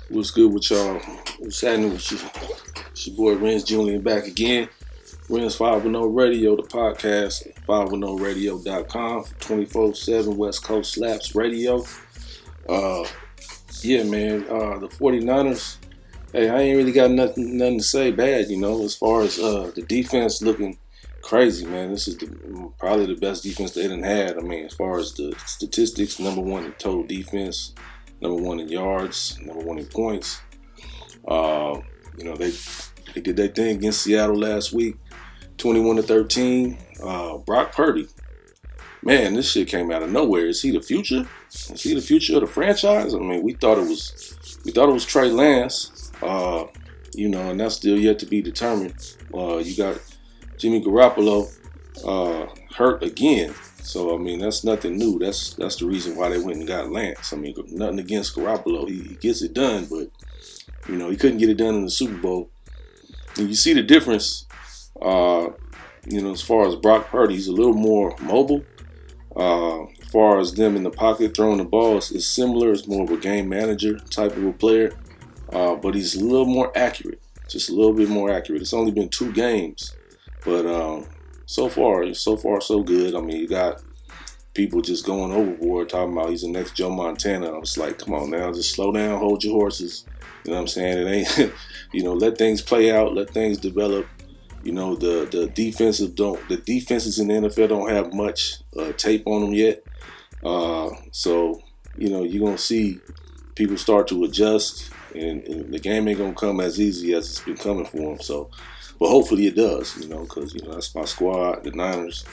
What's good with y'all? What's happening with you? It's your boy Renz, Julian back again. Renz 510 Radio, the podcast, 510radio.com, 24/7 West Coast Slaps Radio. Yeah, man, the 49ers, hey, I ain't really got nothing to say bad, as far as the defense looking crazy, man. This is probably the best defense they done had. I mean, as far as the statistics, number one in total defense, number one in yards, number one in points. They did their thing against Seattle last week, 21-13. Brock Purdy, man, this shit came out of nowhere. Is he the future? Is he the future of the franchise? I mean, we thought it was Trey Lance, and that's still yet to be determined. You got Jimmy Garoppolo hurt again. So, I mean, that's nothing new. That's the reason why they went and got Lance. I mean, nothing against Garoppolo. He gets it done, but, he couldn't get it done in the Super Bowl. And you see the difference, as far as Brock Purdy, he's a little more mobile. As far as them in the pocket throwing the ball, it's similar. It's more of a game manager type of a player, but he's a little more accurate, just a little bit more accurate. It's only been 2 games, but so far so good. I mean, you got people just going overboard talking about he's the next Joe Montana. I was like, come on now, just slow down, hold your horses. You know what I'm saying? It ain't, let things play out, let things develop. The defenses in the NFL don't have much tape on them yet. So, you're going to see people start to adjust, and the game ain't going to come as easy as it's been coming for them. So, but hopefully it does, because, that's my squad, the Niners,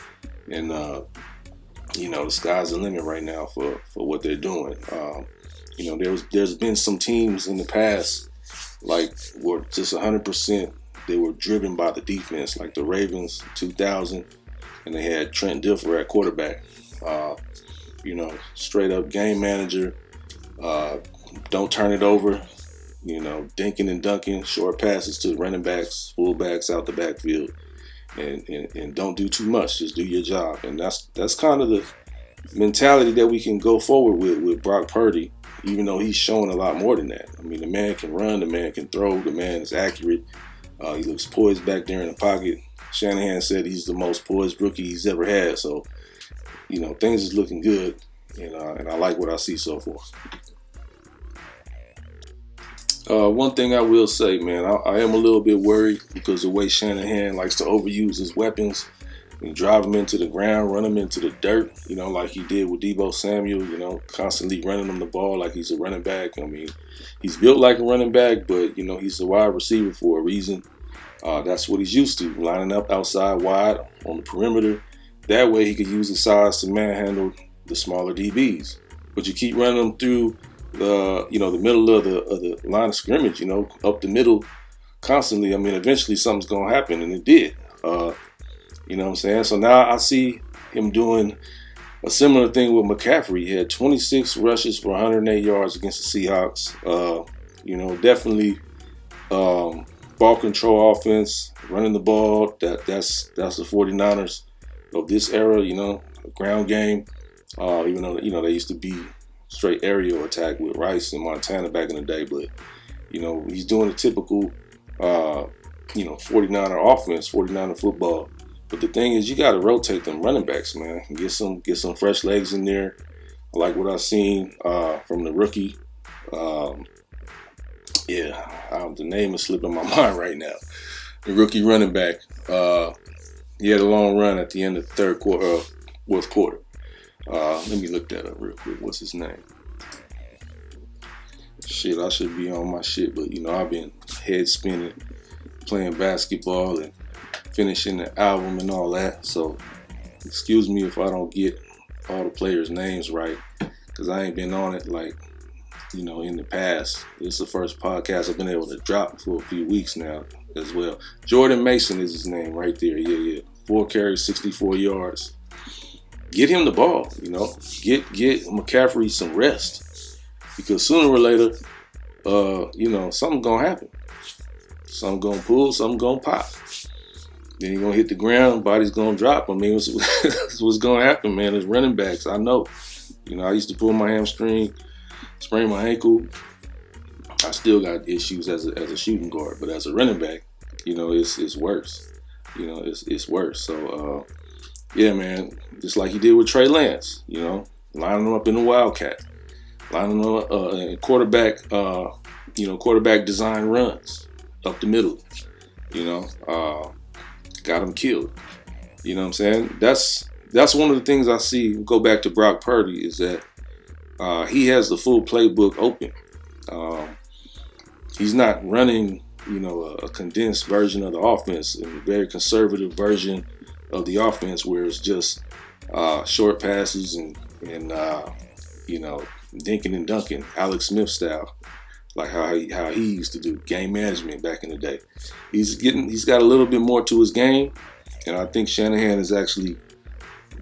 and, the sky's the limit right now for what they're doing. There's been some teams in the past, like, were just 100%, they were driven by the defense, like the Ravens 2000, and they had Trent Dilfer at quarterback. Straight up game manager, don't turn it over, dinking and dunking, short passes to running backs, fullbacks out the backfield, and don't do too much, just do your job. And that's kind of the mentality that we can go forward with Brock Purdy, even though he's showing a lot more than that. I mean, the man can run, the man can throw, the man is accurate. He looks poised back there in the pocket. Shanahan said he's the most poised rookie he's ever had. So, things is looking good, and I like what I see so far. One thing I will say, man, I am a little bit worried because the way Shanahan likes to overuse his weapons and drive them into the ground, run them into the dirt, like he did with Deebo Samuel, constantly running him the ball like he's a running back. I mean, he's built like a running back, but, he's a wide receiver for a reason. That's what he's used to, lining up outside wide on the perimeter. That way he could use his size to manhandle the smaller DBs. But you keep running them through the middle of the line of scrimmage, up the middle constantly. I mean, eventually something's going to happen, and it did. You know what I'm saying? So now I see him doing a similar thing with McCaffrey. He had 26 rushes for 108 yards against the Seahawks. Definitely ball control offense, running the ball. That's the 49ers of this era, ground game. Even though, they used to be straight aerial attack with Rice and Montana back in the day. But, he's doing a typical, 49er offense, 49er football. But the thing is, you got to rotate them running backs, man. Get some fresh legs in there. I like what I've seen from the rookie. The name is slipping my mind right now. The rookie running back. He had a long run at the end of the fourth quarter. Let me look that up real quick. What's his name? Shit, I should be on my shit, but I've been head spinning, playing basketball and finishing the album and all that. So excuse me if I don't get all the players' names right, because I ain't been on it in the past. This is the first podcast I've been able to drop for a few weeks now as well. Jordan Mason is his name right there. Yeah. 4 carries, 64 yards. Get him the ball, Get McCaffrey some rest, because sooner or later, something's gonna happen. Something gonna pull, something gonna pop. Then you're gonna hit the ground, body's gonna drop. I mean, that's what's gonna happen, man. As running backs, I know. I used to pull my hamstring, sprain my ankle. I still got issues as a shooting guard, but as a running back, it's worse. It's worse. So yeah, man, just like he did with Trey Lance, lining him up in the Wildcat, lining him up quarterback, quarterback design runs up the middle, got him killed. You know what I'm saying? That's one of the things I see. Go back to Brock Purdy is that he has the full playbook open. He's not running, a condensed version of the offense, a very conservative version of the offense where it's just short passes and dinking and dunking, Alex Smith style, like how he used to do game management back in the day. He's got a little bit more to his game, and I think Shanahan is actually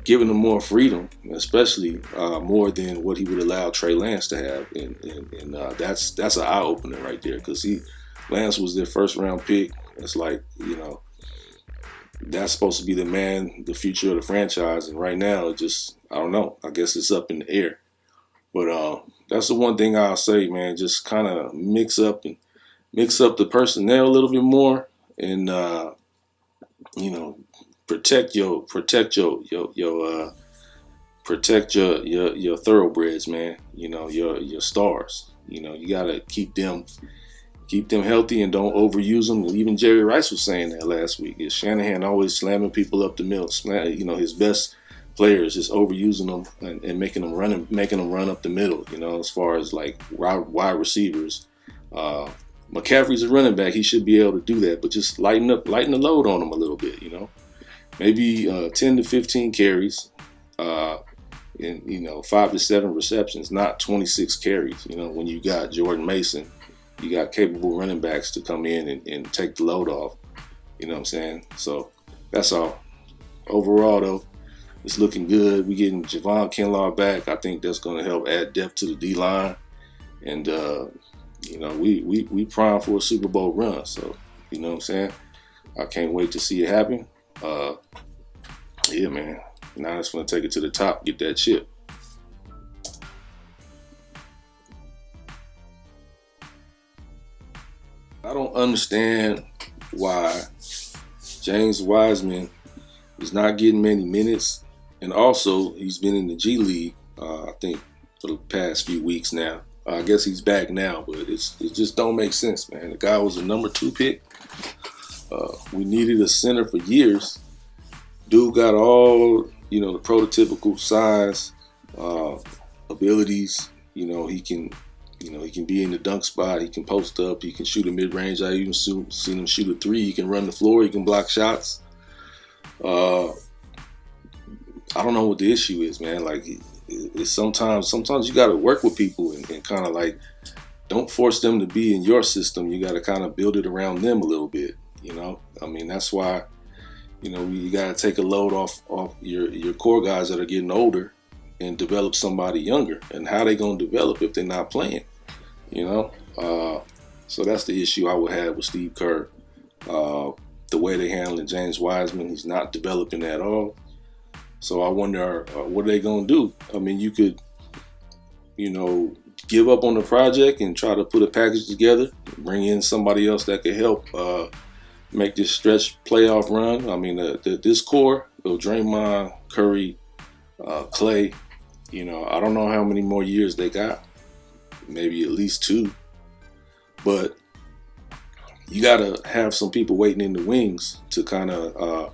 giving him more freedom, especially more than what he would allow Trey Lance to have, and that's an eye opener right there, because Lance was their first round pick. It's like, that's supposed to be the future of the franchise, and right now it just, I don't know, I guess it's up in the air. But that's the one thing I'll say, man, just kind of mix up the personnel a little bit more, and protect your thoroughbreds, man. Your stars. You gotta keep them healthy and don't overuse them. Even Jerry Rice was saying that last week. Is Shanahan always slamming people up the middle? His best players just overusing them and making them run up the middle. As far as like wide receivers. McCaffrey's a running back. He should be able to do that, but just lighten the load on him a little bit. Maybe 10 to 15 carries, and 5 to 7 receptions, not 26 carries. When you got Jordan Mason, you got capable running backs to come in and take the load off. You know what I'm saying? So that's all. Overall, though, it's looking good. We getting Javon Kinlaw back. I think that's going to help add depth to the D-line. And, we prime for a Super Bowl run. So, you know what I'm saying? I can't wait to see it happen. Yeah, man. Now it's going to take it to the top, get that chip. I don't understand why James Wiseman is not getting many minutes. And also, he's been in the G League, I think, for the past few weeks now. I guess he's back now, but it just don't make sense, man. The guy was a number 2 pick. We needed a center for years. Dude got all, the prototypical size, abilities. He can be in the dunk spot. He can post up. He can shoot a mid-range. I even seen him shoot a 3. He can run the floor. He can block shots. I don't know what the issue is, man. Like, it's sometimes you got to work with people and kind of like, don't force them to be in your system. You got to kind of build it around them a little bit. That's why, you got to take a load off your core guys that are getting older and develop somebody younger. And how they going to develop if they're not playing, So that's the issue I would have with Steve Kerr. The way they handling James Wiseman, he's not developing at all. So I wonder, what are they going to do? You could, give up on the project and try to put a package together, bring in somebody else that could help make this stretch playoff run. This core of Draymond, Curry, Clay, I don't know how many more years they got. Maybe at least 2. But you got to have some people waiting in the wings to kind of,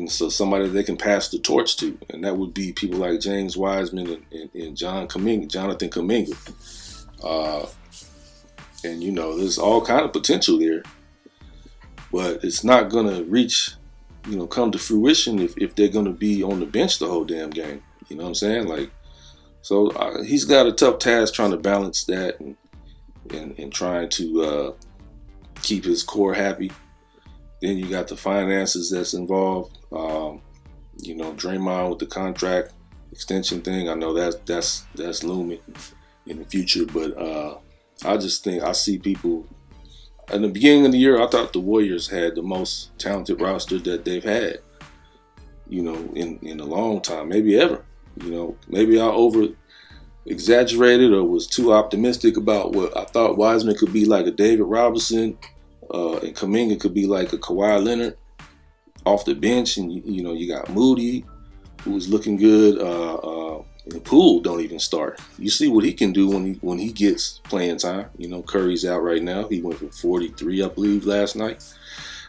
somebody they can pass the torch to, and that would be people like James Wiseman and Jonathan Kuminga. And there's all kind of potential there, but it's not gonna reach, come to fruition if they're gonna be on the bench the whole damn game. You know what I'm saying? Like, so he's got a tough task trying to balance that and trying to keep his core happy. Then you got the finances that's involved. Draymond with the contract extension thing. I know that's looming in the future, but I just think I see people. In the beginning of the year, I thought the Warriors had the most talented roster that they've had, in a long time, maybe ever. Maybe I exaggerated or was too optimistic about what I thought Wiseman could be like a David Robinson, and Kuminga could be like a Kawhi Leonard off the bench, and you got Moody, who was looking good. And Poole don't even start. You see what he can do when he gets playing time. Curry's out right now. He went for 43, I believe, last night.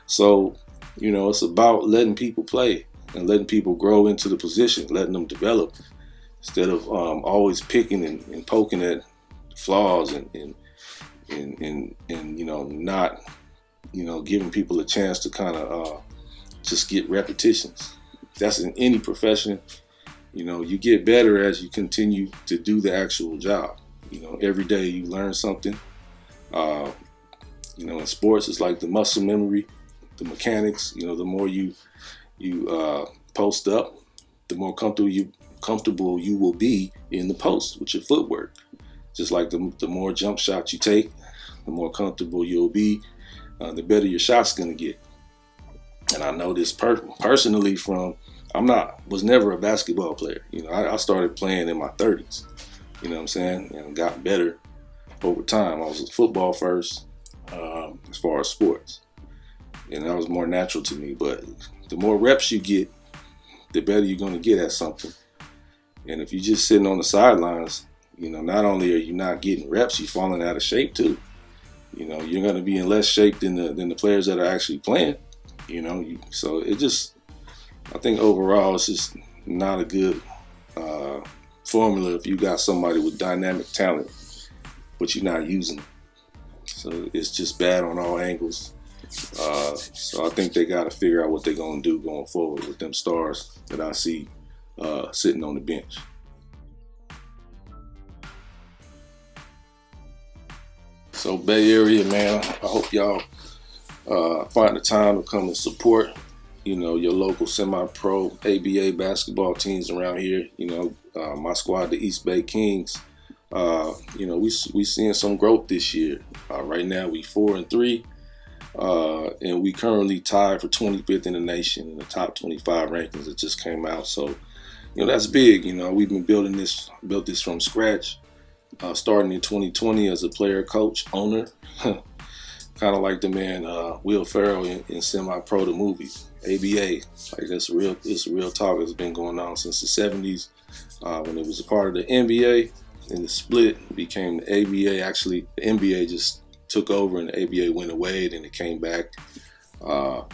So, it's about letting people play and letting people grow into the position, letting them develop, instead of always picking and poking at flaws and not giving people a chance to kind of just get repetitions. That's in any profession. You get better as you continue to do the actual job. Every day you learn something. In sports, it's like the muscle memory, the mechanics. The more you post up, the more comfortable you will be in the post with your footwork. Just like the more jump shots you take, the more comfortable you'll be, the better your shot's gonna get. And I know this personally from. Was never a basketball player. I started playing in my 30s. You know what I'm saying? And got better over time. I was football first, as far as sports. And that was more natural to me. But the more reps you get, the better you're going to get at something. And if you're just sitting on the sidelines, not only are you not getting reps, you're falling out of shape too. You're going to be in less shape than the players that are actually playing. So it just. I think overall it's just not a good formula if you got somebody with dynamic talent, but you're not using it. So it's just bad on all angles. So I think they got to figure out what they're going to do going forward with them stars that I see sitting on the bench. So Bay Area, man, I hope y'all find the time to come and support your local semi-pro ABA basketball teams around here. My squad, the East Bay Kings, we seeing some growth this year. Right now we 4-3, and we currently tied for 25th in the nation in the top 25 rankings that just came out. So, that's big. We've been built this from scratch, starting in 2020 as a player, coach, owner. Kind of like the man Will Ferrell in Semi-Pro, the movie, ABA. Like it's real talk. It's been going on since the 70s when it was a part of the NBA, and the split became the ABA. Actually, the NBA just took over and the ABA went away, then it came back, in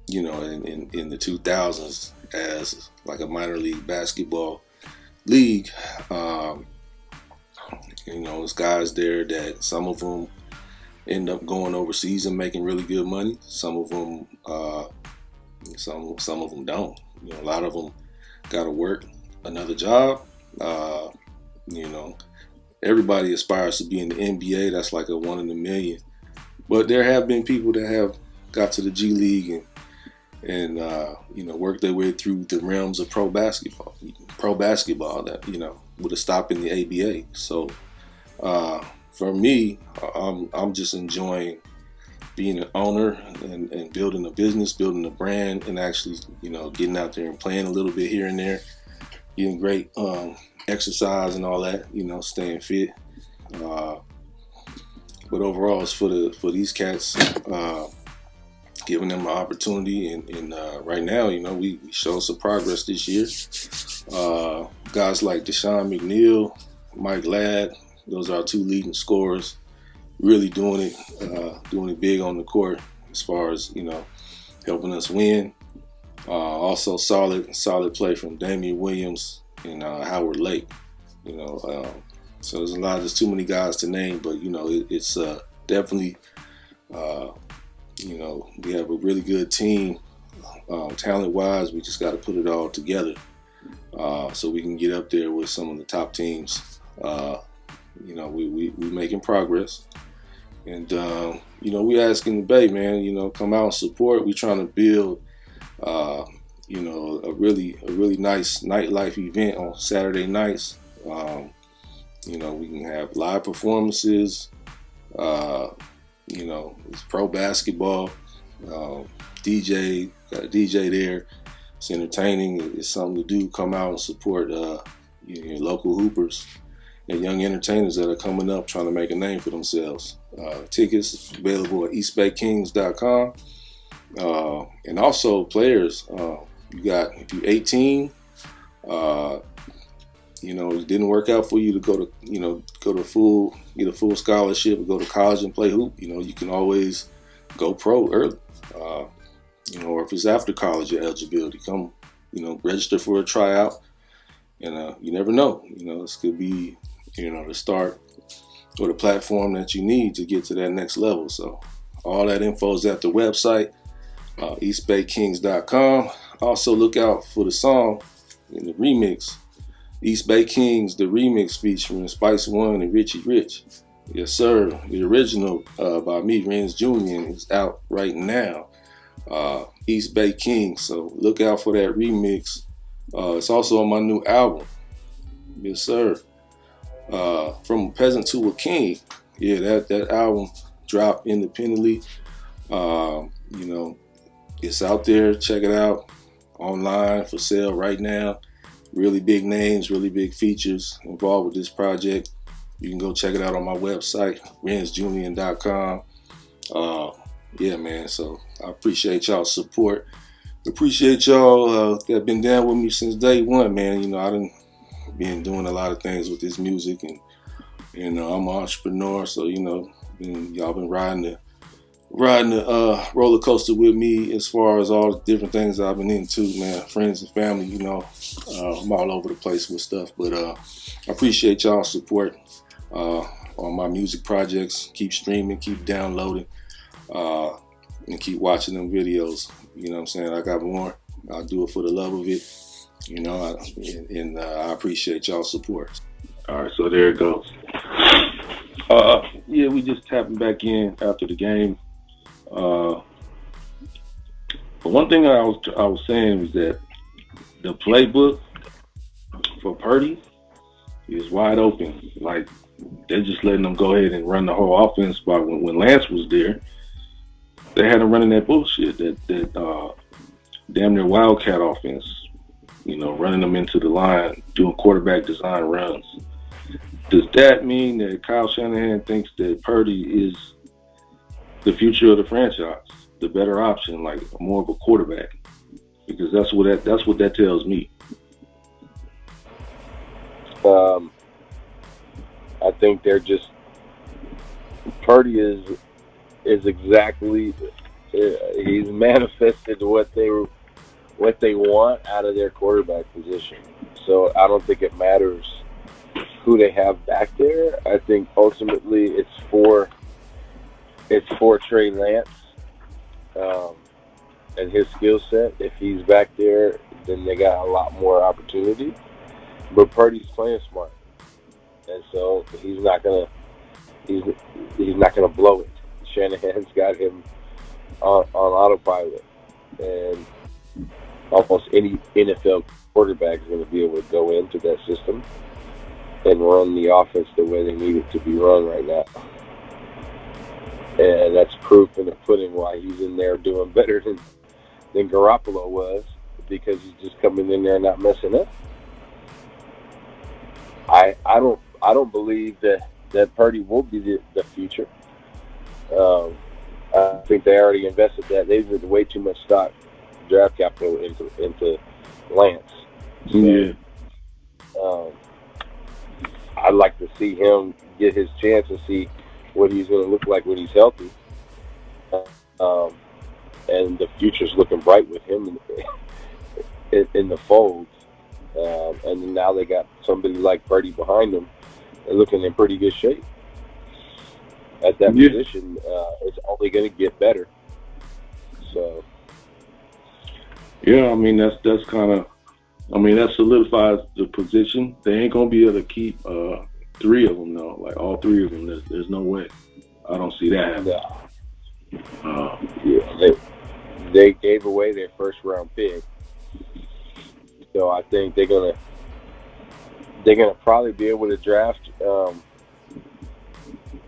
the 2000s as like a minor league basketball league. There's guys there that some of them end up going overseas and making really good money. Some of them, some of them don't. A lot of them got to work another job. Everybody aspires to be in the NBA. That's like a 1 in a million. But there have been people that have got to the G League and worked their way through the realms of pro basketball that with a stop in the ABA. So. For me, I'm just enjoying being an owner and building a business, building a brand, and actually, getting out there and playing a little bit here and there, getting great exercise and all that, staying fit. But overall, it's for these cats, giving them an opportunity. And right now, we showed some progress this year. Guys like Deshaun McNeil, Mike Ladd, those are our 2 leading scorers, really doing it big on the court as far as, helping us win. Also solid play from Damian Williams and Howard Lake. So there's too many guys to name, but it's definitely we have a really good team, talent-wise. We just got to put it all together so we can get up there with some of the top teams. We making progress, and we asking the Bay, man, come out and support. We trying to build, a really nice nightlife event on Saturday nights. We can have live performances. It's pro basketball. Got a DJ there. It's entertaining. It's something to do. Come out and support your local hoopers. and young entertainers that are coming up trying to make a name for themselves. Tickets available at eastbaykings.com. And also players, you got, if you're 18, it didn't work out for you to get a full scholarship or go to college and play hoop. You can always go pro early. Or if it's after college, your eligibility, come, register for a tryout. And you never know, this could be, the start or the platform that you need to get to that next level. So all that info is at the website, eastbaykings.com. Also look out for the song in the remix, East Bay Kings, the remix featuring Spice One and Richie Rich. Yes, sir. The original by me, Renz, Julian, is out right now. East Bay Kings. So look out for that remix. It's also on my new album. Yes, sir. From a Peasant to a King. Yeah, that album dropped independently. It's out there. Check it out. Online for sale right now. Really big names, really big features involved with this project. You can go check it out on my website, renzjulian.com. Yeah, man. So I appreciate y'all's support. Appreciate y'all that have been down with me since day one, man. I done been doing a lot of things with this music, and I'm an entrepreneur, so y'all been riding the roller coaster with me as far as all the different things I've been into, man. Friends and family, I'm all over the place with stuff, but I appreciate y'all's support on my music projects. Keep streaming, keep downloading, and keep watching them videos. You know what I'm saying? I got more. I'll do it for the love of it. I appreciate y'all's support. All right, so there it goes. Yeah, we just tapping back in after the game. But one thing I was saying was that the playbook for Purdy is wide open. Like, they're just letting them go ahead and run the whole offense. But when Lance was there, they had him running that bullshit, that damn near Wildcat offense. Running them into the line, doing quarterback design runs. Does that mean that Kyle Shanahan thinks that Purdy is the future of the franchise, the better option, like more of a quarterback? Because that's what that tells me. I think they're just, Purdy is exactly, he's manifested what they want out of their quarterback position. So I don't think it matters who they have back there. I think ultimately it's for Trey Lance and his skill set. If he's back there, then they got a lot more opportunity. But Purdy's playing smart, and so he's not gonna blow it. Shanahan's got him on autopilot, and almost any NFL quarterback is going to be able to go into that system and run the offense the way they need it to be run right now. And that's proof in the pudding why he's in there doing better than Garoppolo was, because he's just coming in there and not messing up. I don't believe that Purdy will be the future. I think they already invested that. They've put way too much stock, draft capital into Lance. So, yeah. I'd like to see him get his chance and see what he's going to look like when he's healthy. And the future's looking bright with him in the fold. And now they got somebody like Purdy behind them. They're looking in pretty good shape. At that position, it's only going to get better. So, yeah, I mean that's kind of, that solidifies the position. They ain't gonna be able to keep three of them though, like all three of them. There's no way. I don't see that happening. They gave away their first round pick, so I think they're gonna probably be able to draft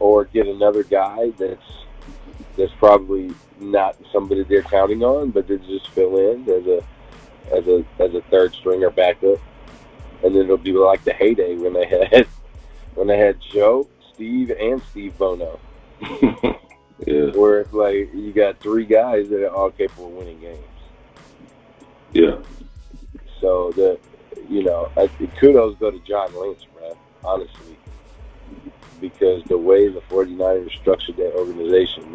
or get another guy that's probably not somebody they're counting on, but they just fill in as a third stringer backup, and then it'll be like the heyday when they had when they had Joe, Steve, and Steve Bono. Yeah. Where it's like you got three guys that are all capable of winning games. Yeah. So kudos go to John Lynch, man, honestly. Because the way the 49ers structured that organization,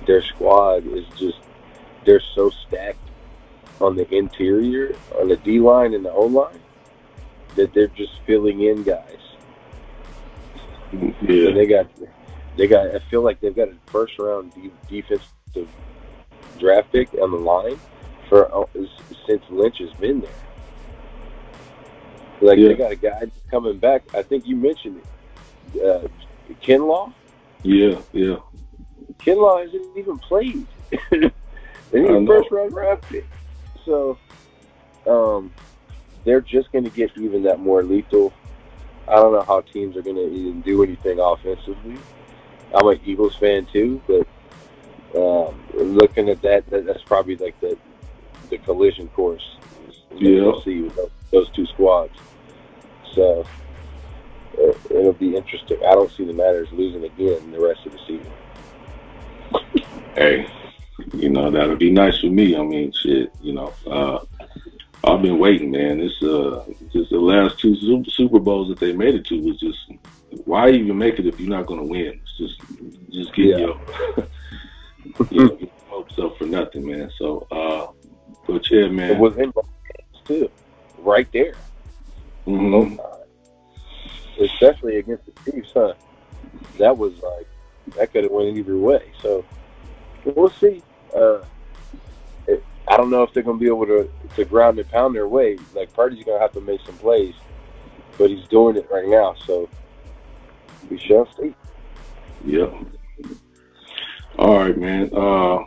their squad is just, they're so stacked on the interior, on the D line and the O line, that they're just filling in guys. Yeah. And they got. I feel like they've got a first round defensive draft pick on the line since Lynch has been there. Like they got a guy coming back. I think you mentioned it. Kinlaw. Yeah. Kinlaw hasn't even played. And he's a first round draft pick. So they're just going to get even that more lethal. I don't know how teams are going to even do anything offensively. I'm an Eagles fan too, but looking at that's probably like the collision course. You'll see with those two squads. So it'll be interesting. I don't see the Mariners losing again the rest of the season. Hey, that'll be nice for me. I mean, shit, I've been waiting, man. It's just the last two Super Bowls that they made it to was just, why even make it if you're not going to win? It's just get your hopes up for nothing, man. So, but yeah, man. It was in both games too, right there. Mm-hmm. Especially against the Chiefs, huh? That was like, that could have went either way. So we'll see. I don't know if they're going to be able to ground and pound their way. Like, Purdy's going to have to make some plays, but he's doing it right now, so we shall see. Yep. All right, man. So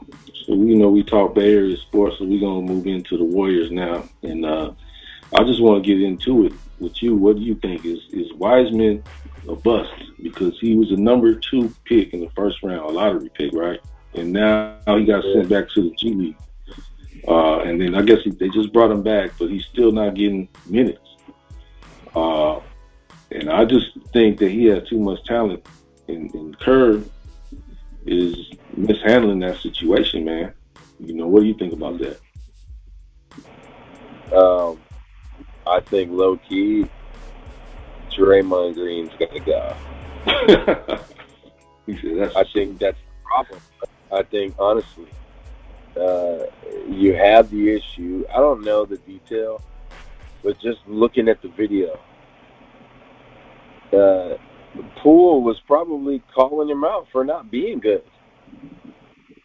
we talk Bay Area sports, so we're going to move into the Warriors now. And I just want to get into it with you. What do you think? Is Wiseman a bust? Because he was a number 2 pick in the first round, a lottery pick, right? And now he got sent back to the G League. And then I guess they just brought him back, but he's still not getting minutes. And I just think that he has too much talent. And Kerr is mishandling that situation, man. What do you think about that? I think low-key, Draymond Green's got to go. I think that's the problem. I think, honestly, you have the issue. I don't know the detail, but just looking at the video, Poole was probably calling him out for not being good.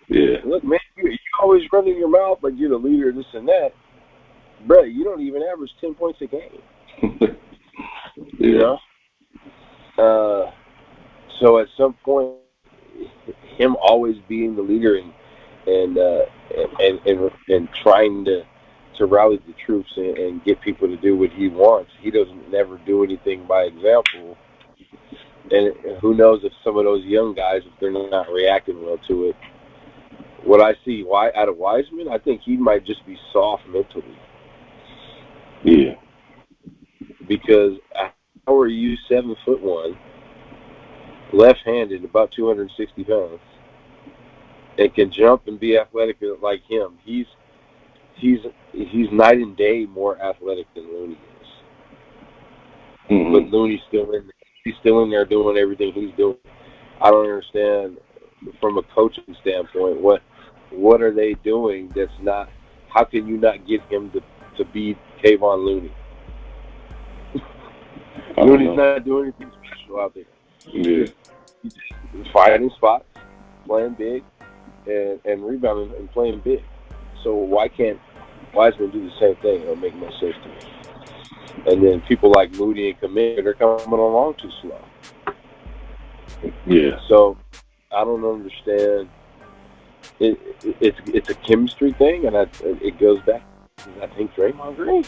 Yeah. Look, man, you always running your mouth like you're the leader, this and that. Bro, you don't even average 10 points a game. You know? So at some point, him always being the leader and trying to rally the troops and get people to do what he wants. He doesn't never do anything by example. And who knows if some of those young guys, if they're not reacting well to it. What I see out of Wiseman, I think he might just be soft mentally. Yeah. Because how are you 7'1", left-handed, about 260 pounds, and can jump and be athletic like him? He's night and day more athletic than Looney is. Mm-hmm. But Looney's still in there. He's still in there doing everything he's doing. I don't understand from a coaching standpoint what are they doing that's not. How can you not get him to beat Kayvon Looney? Looney's not doing anything special out there. He's just finding spots, playing big, and rebounding and playing big. So why can't Wiseman do the same thing? It'll make no sense to me. And then people like Moody and Kuminga, they're coming along too slow. Yeah. So I don't understand. It's a chemistry thing, and it goes back to, I think, Draymond Green.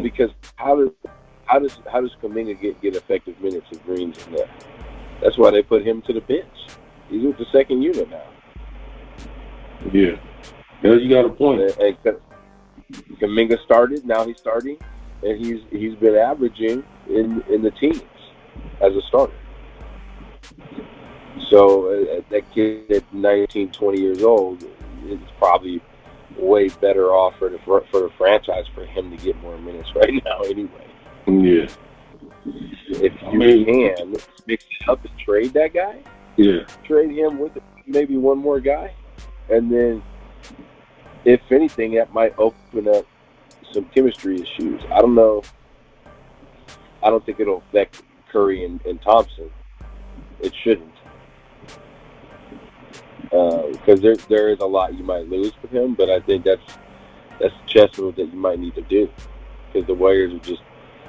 Because how does Kuminga get effective minutes if Green's in there? That's why they put him to the bench. He's with the second unit now. Yeah. Yeah, you got a point. And Kuminga started. Now he's starting, and he's been averaging in the teams as a starter. So that kid at 19, 20 years old is probably way better off for the franchise for him to get more minutes right now anyway. Yeah. If you can mix it up and trade that guy, trade him with maybe one more guy, and then if anything, that might open up some chemistry issues. I don't know. I don't think it'll affect Curry and Thompson. It shouldn't, because there is a lot you might lose with him. But I think that's a chess move that you might need to do, because the Warriors are just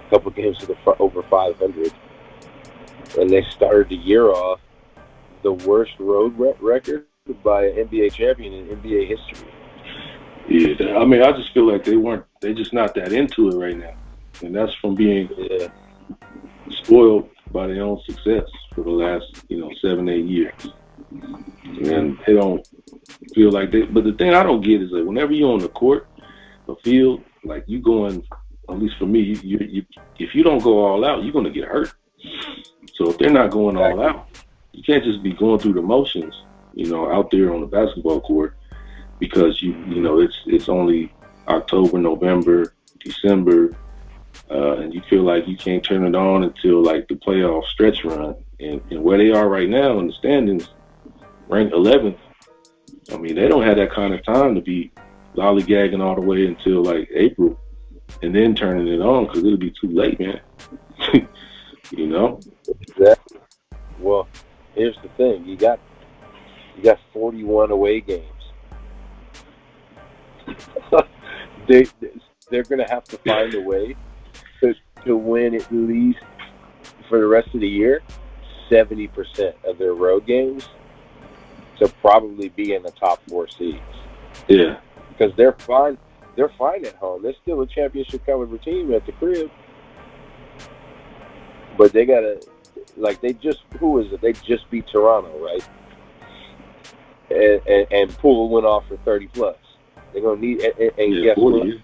a couple games to over 500, and they started the year off the worst road record by an NBA champion in NBA history. Yeah, I mean, I just feel like they're just not that into it right now. And that's from being spoiled by their own success for the last, 7, 8 years. And they don't feel like but the thing I don't get is that whenever you're on the court, the field, like you going, at least for me, you if you don't go all out, you're going to get hurt. So if they're not going all out, you can't just be going through the motions, out there on the basketball court. Because it's only October, November, December, and you feel like you can't turn it on until like the playoff stretch run. And where they are right now in the standings, ranked 11th. I mean, they don't have that kind of time to be lollygagging all the way until like April, and then turning it on because it'll be too late, man. Exactly. Well, here's the thing: you got 41 away games. They're going to have to find a way to win at least for the rest of the year 70% of their road games to probably be in the top 4 seeds. Yeah, because they're fine at home. They're still a championship caliber team at the crib, but they gotta who is it? They just beat Toronto, right? And Poole went off for 30 plus. They're going to need, and guess 40.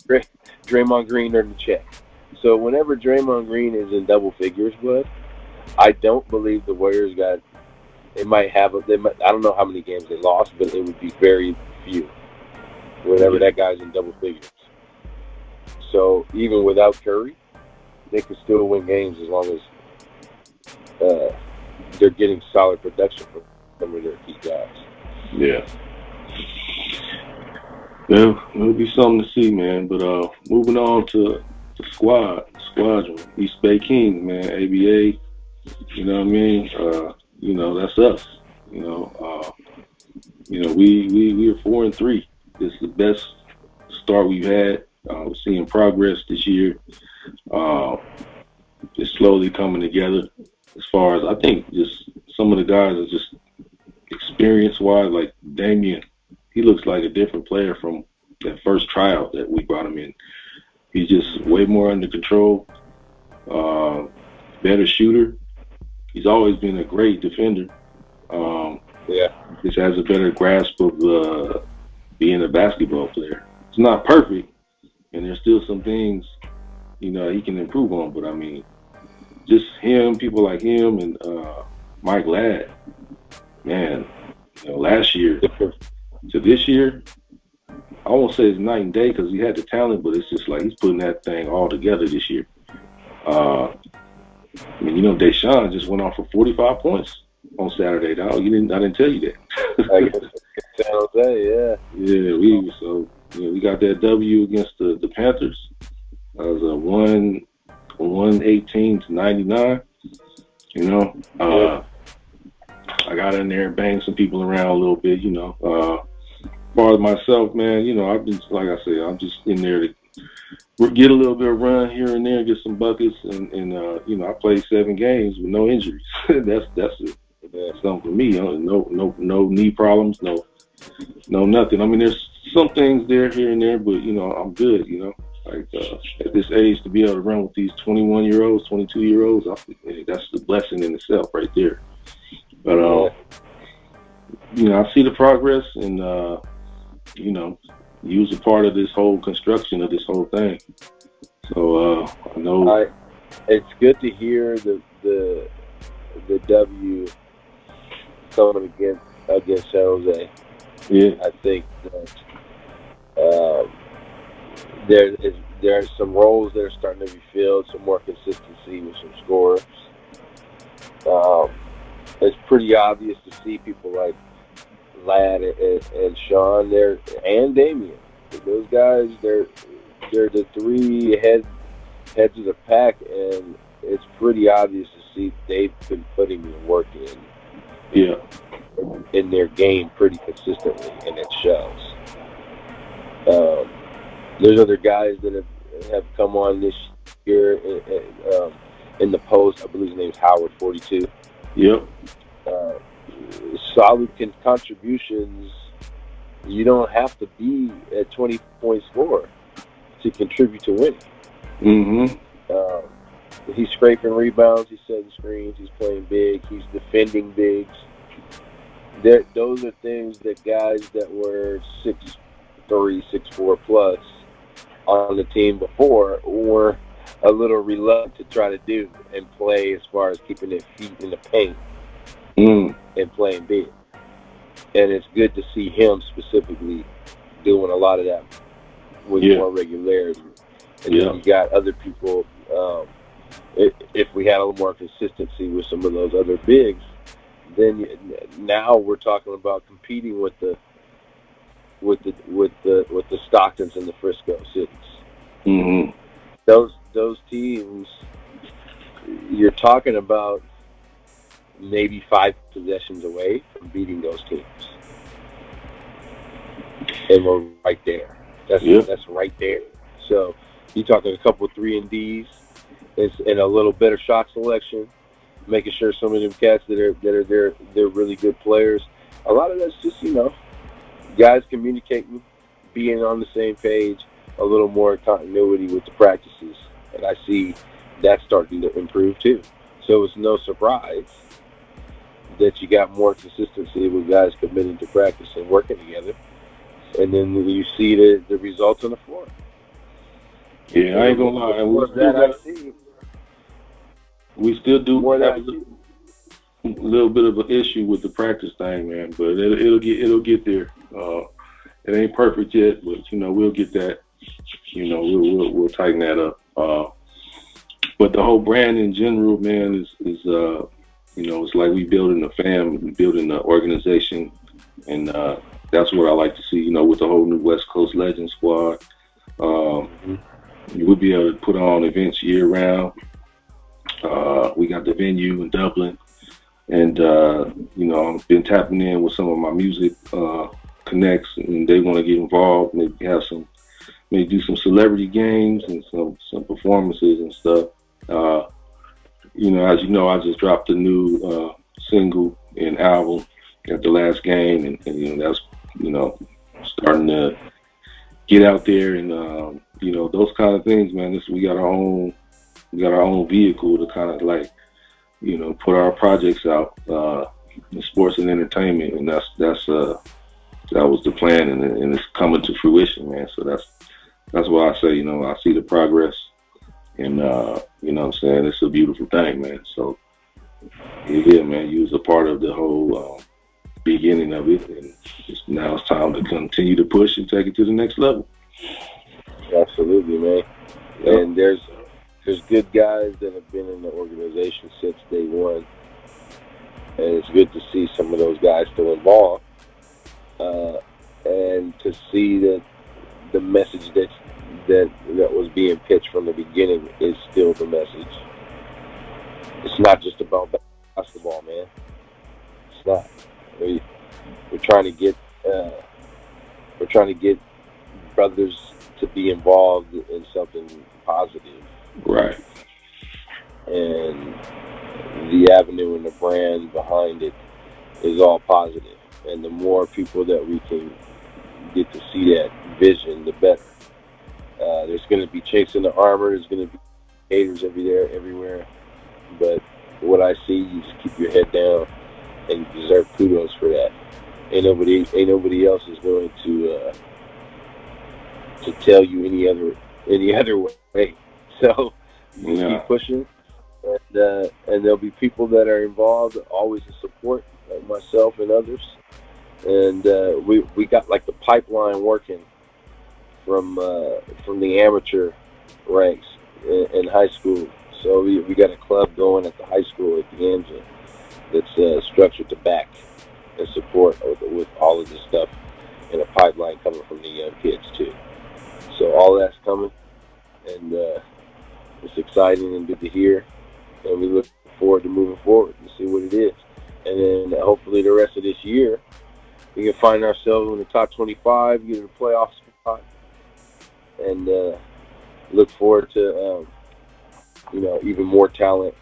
What? Draymond Green earned the check. So whenever Draymond Green is in double figures, bud, I don't believe the Warriors got, I don't know how many games they lost, but it would be very few whenever that guy's in double figures. So even without Curry, they could still win games as long as they're getting solid production from some of their key guys. Yeah. Yeah, it'll be something to see, man. But moving on to the squadron, East Bay Kings, man, ABA. You know what I mean? That's us. We are 4-3. This is the best start we've had. We're seeing progress this year. It's slowly coming together. As far as I think, just some of the guys are just experience-wise, like Damian. He looks like a different player from that first tryout that we brought him in. He's just way more under control, better shooter. He's always been a great defender. Just has a better grasp of being a basketball player. It's not perfect, and there's still some things, he can improve on. But, I mean, just him, people like him, and Mike Ladd, man, last year to this year, I won't say it's night and day because he had the talent, but it's just like he's putting that thing all together this year. Deshaun just went off for 45 points on Saturday, dog. I didn't tell you that. I guess San Jose, yeah. We got that W against the Panthers. That was a 118 to 99. I got in there and banged some people around a little bit, As far as myself, man, I'm just, like I said, I'm just in there to get a little bit of run here and there, get some buckets, and I played 7 games with no injuries. That's something for me. No knee problems, no nothing. I mean, there's some things there here and there, but I'm good. Like at this age to be able to run with these 21-year-olds, 22-year-olds, that's the blessing in itself right there. But I see the progress, and use a part of this whole construction of this whole thing. So I know it's good to hear the W coming against San Jose. Yeah. I think that um, there are some roles that are starting to be filled, some more consistency with some scores. Um, it's pretty obvious to see people like Ladd and Sean there and Damian. Those guys, they're the three heads of the pack, and it's pretty obvious to see they've been putting the work Yeah. in their game pretty consistently, and it shows. Um, there's other guys that have come on this year in the post. I believe his name's Howard 42. Yep. Uh, Solid contributions. You don't have to be at 20 points score to contribute to winning. Mm-hmm. He's scraping rebounds. He's setting screens. He's playing big. He's defending bigs. Those are things that guys that were 6'3", 6'4" plus on the team before were a little reluctant to try to do and play as far as keeping their feet in the paint and playing big. And it's good to see him specifically doing a lot of that with more regularity. And then you got other people. If we had a little more consistency with some of those other bigs, then now we're talking about competing with the Stocktons and the Frisco cities. Mm-hmm. Those teams, you're talking about maybe 5 possessions away from beating those teams, and we're right there. That's right there. So you're talking a couple of 3-and-Ds and a little better shot selection, making sure some of them cats that are there, they're really good players. A lot of that's just guys communicating, being on the same page, a little more continuity with the practices, and I see that starting to improve too. So it's no surprise that you got more consistency with guys committing to practice and working together, and then you see the results on the floor. Yeah, I ain't gonna lie. We still do have a little bit of an issue with the practice thing, man. But it'll get there. It ain't perfect yet, but we'll get that. We'll tighten that up. But the whole brand in general, man, is it's like we building a family, building an organization, and that's what I like to see. With the whole new West Coast Legends squad, we'll be able to put on events year round. We got the venue in Dublin, and I've been tapping in with some of my music connects, and they want to get involved. Maybe do some celebrity games and some performances and stuff. As you know, I just dropped a new single and album at the last game, and that's starting to get out there, and those kind of things, man. We got our own vehicle to kind of like put our projects out in sports and entertainment, and that was the plan, and it's coming to fruition, man. So that's why I say I see the progress, and what I'm saying, it's a beautiful thing, man. So yeah, man, you was a part of the whole beginning of it, and now it's time to continue to push and take it to the next level. Absolutely, man. Yep. And there's good guys that have been in the organization since day one, and it's good to see some of those guys still involved, and to see that the message that was being pitched from the beginning is still the message. It's not just about basketball, man. It's not. We're trying to get brothers to be involved in something positive. Right. And the avenue and the brand behind it is all positive. And the more people that we can get to see that vision, the better. There's going to be chinks in the armor. There's going to be haters everywhere. But what I see, you just keep your head down and you deserve kudos for that. Ain't nobody else is going to tell you any other way. So keep pushing, and there'll be people that are involved, always in support, like myself and others. And we got like the pipeline working from the amateur ranks in high school. So we got a club going at the high school at the engine that's structured to back and support with all of this stuff, and a pipeline coming from the young kids too. So all that's coming, and it's exciting and good to hear. And we look forward to moving forward and see what it is. And then hopefully the rest of this year, we can find ourselves in the top 25, get in a playoff spot, and look forward to even more talent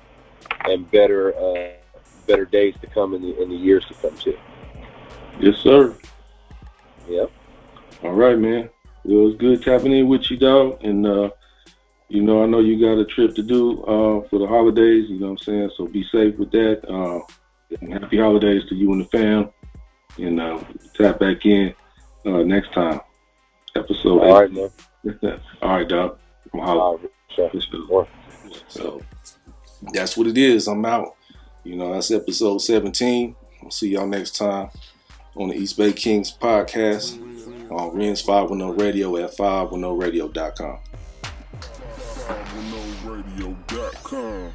and better days to come in the years to come too. Yes, sir. Yep. All right, man. It was good tapping in with you, dog. And I know you got a trip to do for the holidays. You know what I'm saying? So be safe with that. And happy holidays to you and the fam. And tap back in next time. Episode 8. All right, man. All right, dog. I'm holla. Sure. So that's what it is. I'm out. That's episode 17. I'll see y'all next time on the East Bay Kings podcast on Renz 510 Radio at 510radio.com. 510radio.com.